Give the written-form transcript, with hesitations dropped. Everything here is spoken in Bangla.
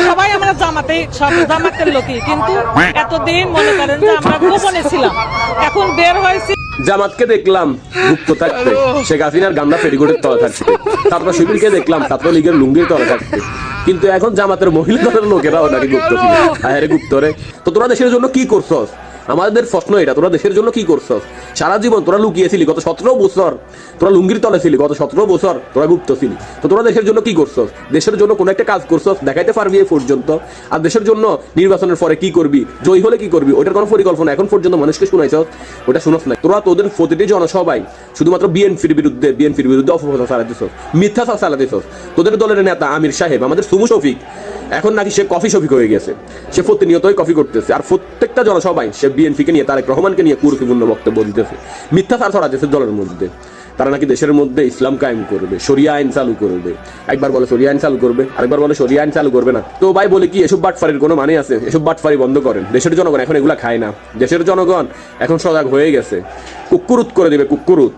সবাই আমরা জামাতের লোকই, কিন্তু এতদিন মনে করেন যে আমরা গোপনে ছিলাম, এখন বের হয়েছি। জামাতকে দেখলাম গুপ্ত থাকতে, শেখ হাসিনার গান্দা পেটিকোটের তলা থাকতে, ছাত্র শিবিরকে দেখলাম ছাত্রলীগের লুঙ্গির তলা থাকতে, কিন্তু এখন জামাতের মহিলা দলের লোকেরাও নাকি গুপ্ত ছিল। আরে গুপ্ত রে, তো তোরা দেশের জন্য কি করছস? আমাদের প্রশ্ন এটা, তোরা দেশের জন্য কি করছস? সারা জীবন তোরা লুকিয়েছিলি, গত 17 বছর তোরা লুঙ্গির তলে ছিলি, গত 17 বছর তোরা গুপ্ত ছিলি। তো তোরা দেশের জন্য কি করছস? দেশের জন্য কোনো একটা কাজ করছস দেখাইতে পারবি এই পর্যন্ত? আর দেশের জন্য নির্বাচনের পরে কি করবি, জয়ী হলে কি করবি, ওটার কোনো পরিকল্পনা এখন পর্যন্ত মানুষকে শুনাইছস? ওটা শুনস না। তোরা তোদের প্রতিটি জনসভায় শুধুমাত্র বিএনপির বিরুদ্ধে অপপ্রচার চালাতেছস, মিথ্যা চালাতেছস। তোদের দলের নেতা আমির সাহেব, আমাদের সুমু শফিক, এখন নাকি সে কফি শফিক হয়ে গেছে, সে প্রতিনিয়তই কফি করতেছে, আর প্রত্যেকটা জনসভায় সে বিএনপিকে নিয়ে, তারেক রহমানকে নিয়ে কুরুচিপূর্ণ বক্তব্য দিতেছে, মিথ্যাচার ছড়াতেছে দলের মধ্যে। তারা নাকি দেশের মধ্যে ইসলাম কায়েম করবে, শরিয়া আইন চালু করবে। একবার বলে শরিয়া আইন চালু করবে, আরেকবার বলে শরিয়া আইন চালু করবে না। তো ভাই বলে কি এসব বাটফারির কোনো মানে আছে? এসব বাটফারি বন্ধ করেন। দেশের জনগণ এখন এগুলা খায় না, দেশের জনগণ এখন সজাগ হয়ে গেছে, কুক্কুরুত করে দিবে, কুক্কুরুত।